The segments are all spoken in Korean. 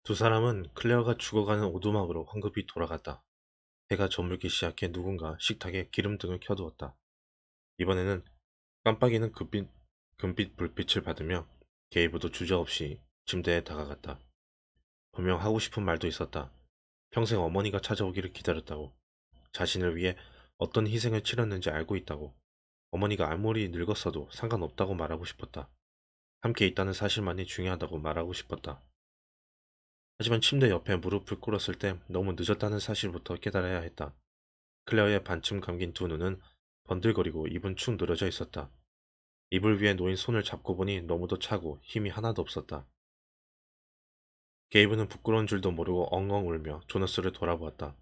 두 사람은 클레어가 죽어가는 오두막으로 황급히 돌아갔다. 해가 저물기 시작해 누군가 식탁에 기름등을 켜두었다. 이번에는 깜빡이는 금빛 불빛을 받으며 게이브도 주저없이 침대에 다가갔다. 분명 하고 싶은 말도 있었다. 평생 어머니가 찾아오기를 기다렸다고. 자신을 위해 어떤 희생을 치렀는지 알고 있다고. 어머니가 아무리 늙었어도 상관없다고 말하고 싶었다. 함께 있다는 사실만이 중요하다고 말하고 싶었다. 하지만 침대 옆에 무릎을 꿇었을 때 너무 늦었다는 사실부터 깨달아야 했다. 클레어의 반쯤 감긴 두 눈은 번들거리고 입은 축 늘어져 있었다. 이불 위에 놓인 손을 잡고 보니 너무도 차고 힘이 하나도 없었다. 게이브는 부끄러운 줄도 모르고 엉엉 울며 조너스를 돌아보았다.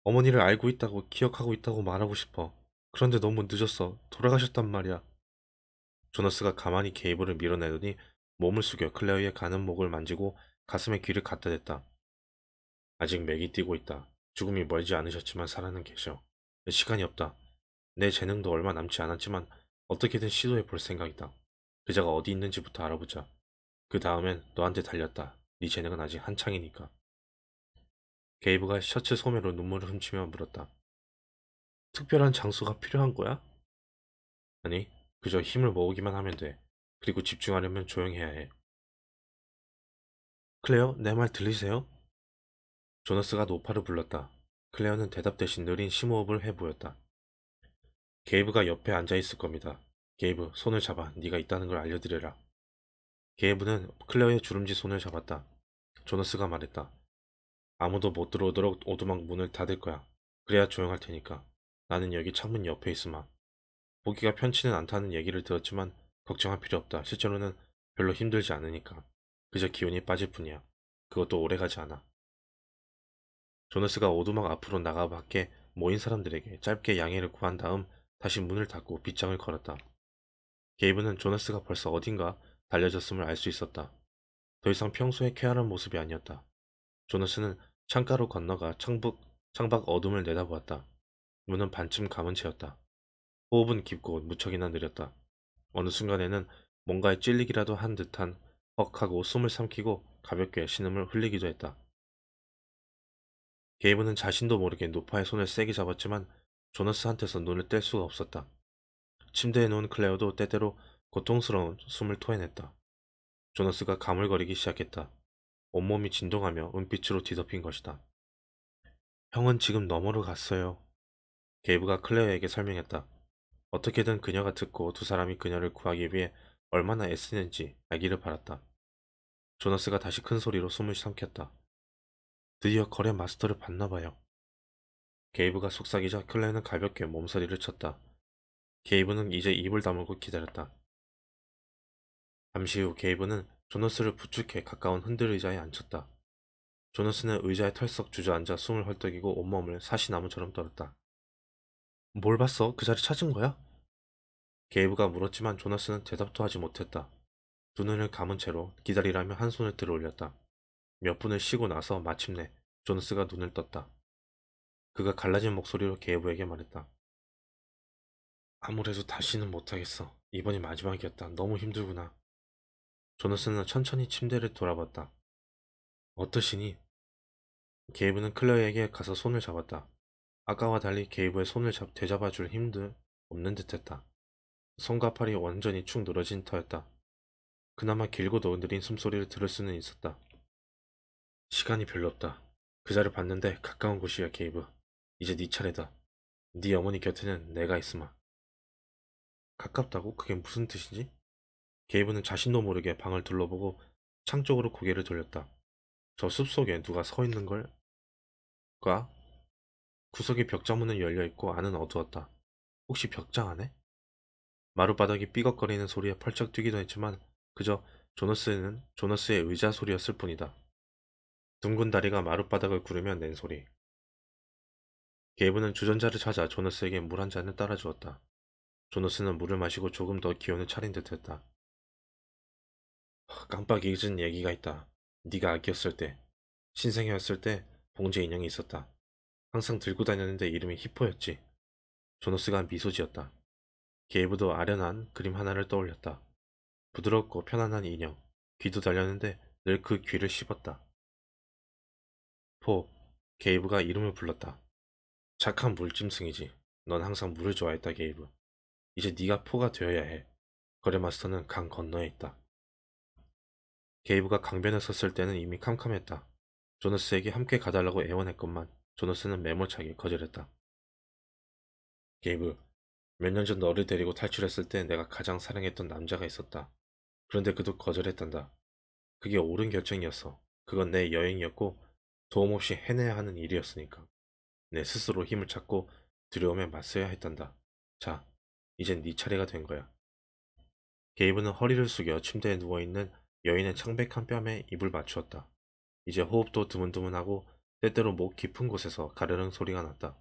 어머니를 알고 있다고 기억하고 있다고 말하고 싶어. 그런데 너무 늦었어. 돌아가셨단 말이야. 조너스가 가만히 게이브를 밀어내더니 몸을 숙여 클레어의 가는 목을 만지고 가슴에 귀를 갖다 댔다. 아직 맥이 뛰고 있다. 죽음이 멀지 않으셨지만 살아는 계셔. 시간이 없다. 내 재능도 얼마 남지 않았지만 어떻게든 시도해 볼 생각이다. 그자가 어디 있는지부터 알아보자. 그 다음엔 너한테 달렸다. 네 재능은 아직 한창이니까. 게이브가 셔츠 소매로 눈물을 훔치며 물었다. 특별한 장소가 필요한 거야? 아니, 그저 힘을 모으기만 하면 돼. 그리고 집중하려면 조용해야 해. 클레어, 내 말 들리세요? 조너스가 노파를 불렀다. 클레어는 대답 대신 느린 심호흡을 해 보였다. 게이브가 옆에 앉아 있을 겁니다. 게이브, 손을 잡아. 네가 있다는 걸 알려드려라. 게이브는 클레어의 주름지 손을 잡았다. 조너스가 말했다. 아무도 못 들어오도록 오두막 문을 닫을 거야. 그래야 조용할 테니까. 나는 여기 창문 옆에 있으마. 보기가 편치는 않다는 얘기를 들었지만 걱정할 필요 없다. 실제로는 별로 힘들지 않으니까. 그저 기운이 빠질 뿐이야. 그것도 오래가지 않아. 조너스가 오두막 앞으로 나가 밖에 모인 사람들에게 짧게 양해를 구한 다음 다시 문을 닫고 빗장을 걸었다. 게이브는 조너스가 벌써 어딘가 달려졌음을 알 수 있었다. 더 이상 평소의 쾌활한 모습이 아니었다. 조너스는 창가로 건너가 창밖 어둠을 내다보았다. 문은 반쯤 감은 채였다. 호흡은 깊고 무척이나 느렸다. 어느 순간에는 뭔가에 찔리기라도 한 듯한 헉 하고 숨을 삼키고 가볍게 신음을 흘리기도 했다. 게이브는 자신도 모르게 노파의 손을 세게 잡았지만 조너스한테서 눈을 뗄 수가 없었다. 침대에 누운 클레어도 때때로 고통스러운 숨을 토해냈다. 조너스가 가물거리기 시작했다. 온몸이 진동하며 은빛으로 뒤덮인 것이다. 형은 지금 너머로 갔어요. 게이브가 클레어에게 설명했다. 어떻게든 그녀가 듣고 두 사람이 그녀를 구하기 위해 얼마나 애쓰는지 알기를 바랐다. 조너스가 다시 큰 소리로 숨을 삼켰다. 드디어 거래 마스터를 봤나 봐요. 게이브가 속삭이자 클레어는 가볍게 몸서리를 쳤다. 게이브는 이제 입을 다물고 기다렸다. 잠시 후 게이브는 조너스를 부축해 가까운 흔들 의자에 앉혔다. 조너스는 의자에 털썩 주저앉아 숨을 헐떡이고 온몸을 사시나무처럼 떨었다. 뭘 봤어? 그 자리 찾은 거야? 게이브가 물었지만 조너스는 대답도 하지 못했다. 두 눈을 감은 채로 기다리라며 한 손을 들어 올렸다. 몇 분을 쉬고 나서 마침내 조너스가 눈을 떴다. 그가 갈라진 목소리로 게이브에게 말했다. 아무래도 다시는 못하겠어. 이번이 마지막이었다. 너무 힘들구나. 조너스는 천천히 침대를 돌아봤다. 어떠시니? 게이브는 클레어에게 가서 손을 잡았다. 아까와 달리 게이브의 손을 되잡아줄 힘도 없는 듯했다. 손과 팔이 완전히 축 늘어진 터였다. 그나마 길고도 느린 숨소리를 들을 수는 있었다. 시간이 별로 없다. 그자를 봤는데 가까운 곳이야, 게이브. 이제 네 차례다. 네 어머니 곁에는 내가 있으마. 가깝다고? 그게 무슨 뜻이지? 게이브는 자신도 모르게 방을 둘러보고 창 쪽으로 고개를 돌렸다. 저 숲속에 누가 서 있는 걸까? 구석의 벽자문은 열려있고 안은 어두웠다. 혹시 벽장 안에? 마룻바닥이 삐걱거리는 소리에 펄쩍 뛰기도 했지만 그저 조너스의 의자 소리였을 뿐이다. 둥근 다리가 마룻바닥을 구르며 낸 소리. 게이브는 주전자를 찾아 조너스에게 물 한 잔을 따라주었다. 조너스는 물을 마시고 조금 더 기운을 차린 듯했다. 깜빡 잊은 얘기가 있다. 네가 아기였을 때, 신생이었을 때 봉제 인형이 있었다. 항상 들고 다녔는데 이름이 히포였지. 조너스가 미소 지었다. 게이브도 아련한 그림 하나를 떠올렸다. 부드럽고 편안한 인형. 귀도 달렸는데 늘 그 귀를 씹었다. 포, 게이브가 이름을 불렀다. 착한 물짐승이지. 넌 항상 물을 좋아했다, 게이브. 이제 네가 포가 되어야 해. 거래 마스터는 강 건너에 있다. 게이브가 강변에 섰을 때는 이미 캄캄했다. 조너스에게 함께 가달라고 애원했건만 조너스는 매몰차게 거절했다. 게이브, 몇 년 전 너를 데리고 탈출했을 때 내가 가장 사랑했던 남자가 있었다. 그런데 그도 거절했단다. 그게 옳은 결정이었어. 그건 내 여행이었고 도움 없이 해내야 하는 일이었으니까. 내 스스로 힘을 찾고 두려움에 맞서야 했단다. 자, 이젠 네 차례가 된 거야. 게이브는 허리를 숙여 침대에 누워있는 여인의 창백한 뺨에 입을 맞추었다. 이제 호흡도 드문드문하고 때때로 목 깊은 곳에서 가르릉 소리가 났다.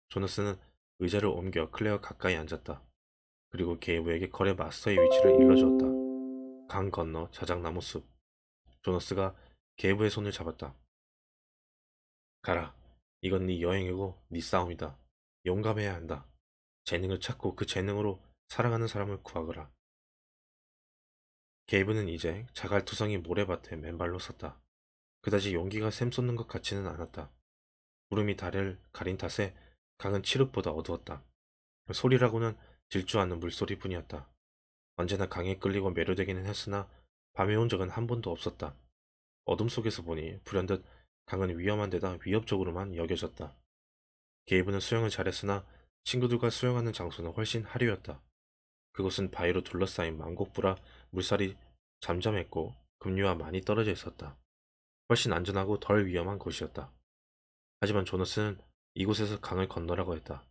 조너스는 의자를 옮겨 클레어 가까이 앉았다. 그리고 게이브에게 거래 마스터의 위치를 일러주었다. 강 건너 자작나무 숲. 조너스가 게이브의 손을 잡았다. 가라. 이건 네 여행이고 네 싸움이다. 용감해야 한다. 재능을 찾고 그 재능으로 사랑하는 사람을 구하거라. 게이브는 이제 자갈투성이 모래밭에 맨발로 섰다. 그다지 용기가 샘솟는 것 같지는 않았다. 구름이 달을 가린 탓에 강은 칠흑보다 어두웠다. 소리라고는 질주 않는 물소리뿐이었다. 언제나 강에 끌리고 매료되기는 했으나 밤에 온 적은 한 번도 없었다. 어둠 속에서 보니 불현듯 강은 위험한 데다 위협적으로만 여겨졌다. 게이브는 수영을 잘했으나 친구들과 수영하는 장소는 훨씬 하류였다. 그곳은 바위로 둘러싸인 망곡부라 물살이 잠잠했고 급류와 많이 떨어져 있었다. 훨씬 안전하고 덜 위험한 곳이었다. 하지만 조너스는 이곳에서 강을 건너라고 했다.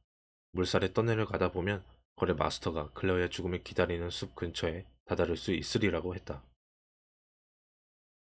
물살에 떠내려가다 보면 거래 마스터가 클레어의 죽음을 기다리는 숲 근처에 다다를 수 있으리라고 했다.